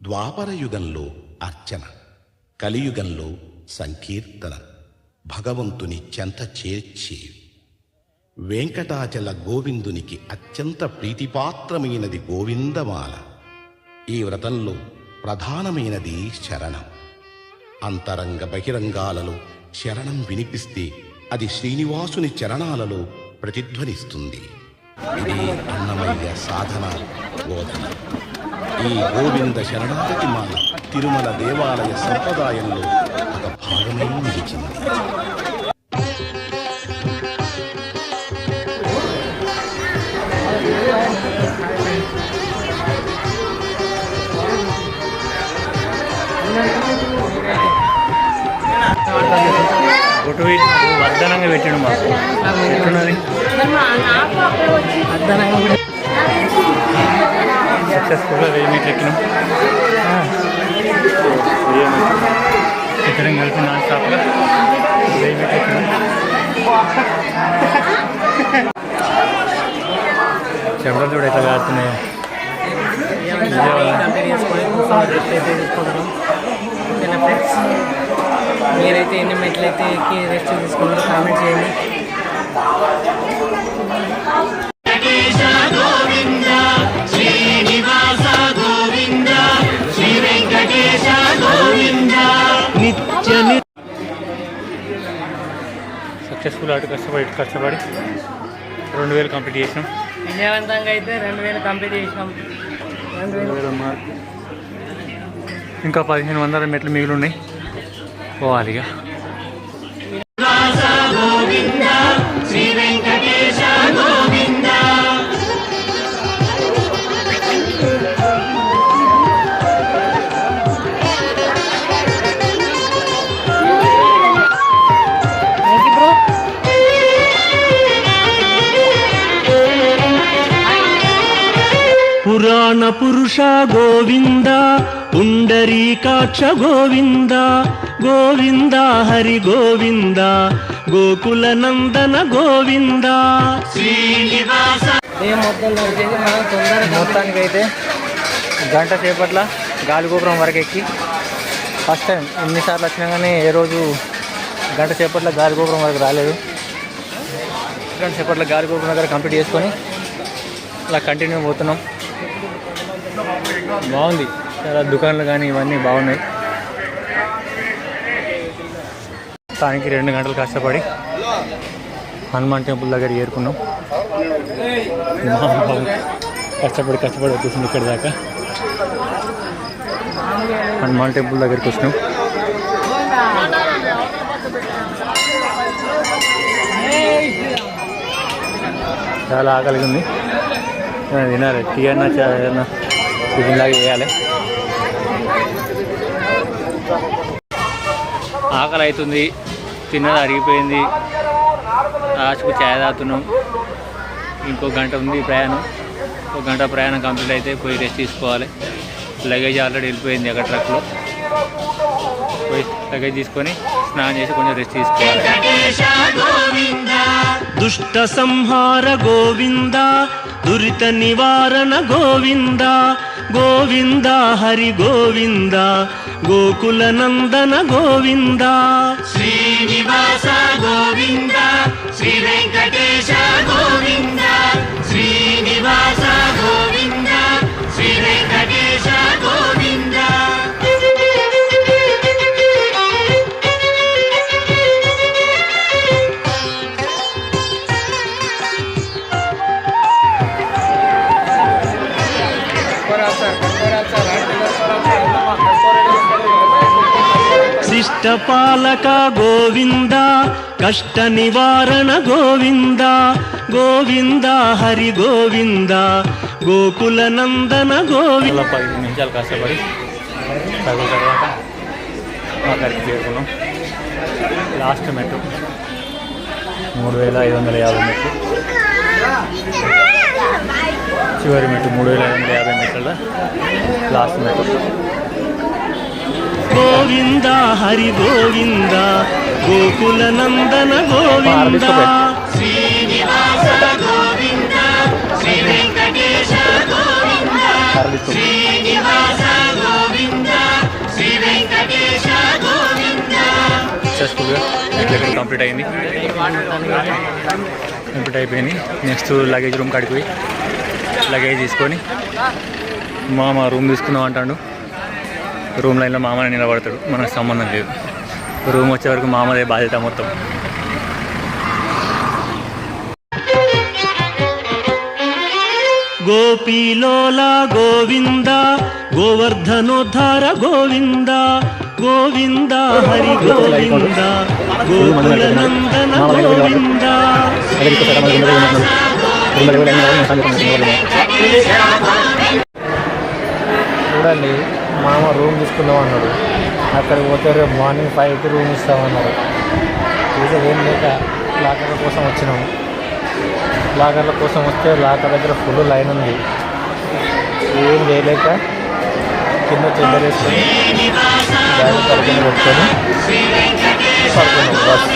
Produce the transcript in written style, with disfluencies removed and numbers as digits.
ద్వాపరయుగంలో అర్చన, కలియుగంలో సంకీర్తన భగవంతుని చెంత చేర్చేవి. వెంకటాచల గోవిందునికి అత్యంత ప్రీతిపాత్రమైనది గోవిందమాల. ఈ వ్రతంలో ప్రధానమైనది శరణం. అంతరంగ బహిరంగాలలో శరణం వినిపిస్తే అది శ్రీనివాసుని చరణాలలో ప్రతిధ్వనిస్తుంది. ఇది అన్నమయ్య సాధన బోధన. ఈ గోవింద శరణాగతి మాల తిరుమల దేవాలయ సంప్రదాయంలో ఒక భాగమై నిలిచింది. వర్ధనంగా పెట్టాడు మాకు ఎట్టున్నది సక్సెస్ఫుల్గా 1000 మీటర్లు ఎక్కినాం. ఇద్దరం కలిపి నాన్ స్టాప్గా 1000 మీటర్లు ఎక్కినాం. చెమటలు చూడ ఎట్లా కాడుతున్నాయో. మీరైతే ఎన్ని మెట్లు అయితే ఎక్కి రెస్ట్ తీసుకున్నారో కామెంట్ చేయండి. సక్సెస్ఫుల్ అటు కష్టపడి 2000 కంప్లీట్ చేసినాం. విజయవంతంగా అయితే 2000 కంప్లీట్ చేసినాం. 2000 మార్క్. ఇంకా 1500 మెట్లు మిగిలి ఉన్నాయి, పోవాలిగా. పురాణ పురుష గోవింద, పుండరీకాక్ష గోవింద, గోవింద హరి గోవింద, గోకుల నందన గోవింద శ్రీనివాస. మొత్తానికైతే గంట సేపట్ల గాలిగోపురం వరకు ఎక్కి ఫస్ట్ టైం. ఎన్నిసార్లు వచ్చినా కానీ ఏ రోజు గంట సేపట్ల గాలిగోపురం వరకు రాలేదు. గంట సేపట్ల గాలిగోపురం దగ్గర కంప్లీట్ చేసుకొని అలా కంటిన్యూ పోతున్నాం. బాగుంది, చాలా దుకాణాలు కానీ ఇవన్నీ బాగున్నాయి. దానికి 2 గంటలు కష్టపడి హనుమాన్ టెంపుల్ దగ్గర చేరుకున్నాం. కష్టపడి వచ్చేసింది ఇక్కడ దాకా. హనుమాన్ టెంపుల్ దగ్గరికి వచ్చినాం. చాలా ఆకలిగా ఉంది, తినాలి. టీ అన్నా ఏదన్నా టిఫిన్ లాగా వేయాలి. ఆకలి అవుతుంది, తిన్నది అరిగిపోయింది. లాస్ట్కు ఛాయ్ తాగుతున్నాం. ఇంకో గంట ఉంది ప్రయాణం. ఒక గంట ప్రయాణం కంప్లీట్ అయితే పోయి రెస్ట్ తీసుకోవాలి. లగేజ్ ఆల్రెడీ వెళ్ళిపోయింది అక్కడ ట్రక్లో. పోయి లగేజ్ తీసుకొని స్నానం చేసి కొంచెం రెస్ట్ తీసుకోవాలి. దుష్ట సంహార గోవింద, దురిత నివారణ గోవింద, గోవింద హరి గోవింద, గోకుల నందన గోవింద శ్రీనివాస గోవింద, శ్రీ వెంకటేశ గోవింద, శ్రీనివాస గోవింద, శ్రీ వెంకటేశ గోవింద. శిష్టపాలక గోవింద, కష్ట నివారణ గోవింద, గోవింద హరి గోవింద, గోకుల నందన గోవింద. 15 నిమిషాలు కష్టపడి తగిన తర్వాత అక్కడికి చేరుకున్నాం. లాస్ట్ మెట్టు 3550 మెట్లు. చివరి మెట్టు 3550 మెట్ల లాస్ట్ మెట్టు. గోవింద హరి గోవింద, గోకుల నందన గోవింద శ్రీనివాస గోవింద, శ్రీ వెంకటేశ గోవింద, శ్రీనివాస గోవింద. సక్సెస్ఫుల్గా ఎట్లా కంప్లీట్ అయింది. కంప్లీట్ అయిపోయింది. నెక్స్ట్ లగేజ్ రూమ్ కాడికి పోయి లగేజ్ తీసుకొని మామ రూమ్ తీసుకుందాం అంటాడు. రూమ్ లైన్లో మామని నిలబడతాడు, మనకు సంబంధం లేదు. రూమ్ వచ్చే వరకు మామదే బాధ్యత మొత్తం. గోపీలోల గోవింద గోవర్ధనోద్ధార గోవింద గోవింద హరి గోవింద గోకుల నందన గోవింద. చూడండి, మామ రూమ్ తీసుకుందాం అన్నాడు. అక్కడికి పోతే రేపు మార్నింగ్ 5కి రూమ్ ఇస్తామన్నారు. చూసేది ఏం లేక లాకర్ల కోసం వచ్చినాము. లాకర్ల కోసం వస్తే లాకర్ దగ్గర ఫుల్ లైన్ ఉంది. ఏం చేయలేక కింద చెద్దరు వేసుకొని బ్యాగ్ పడుకొని పెట్టుకొని పడుకున్నాం. బస్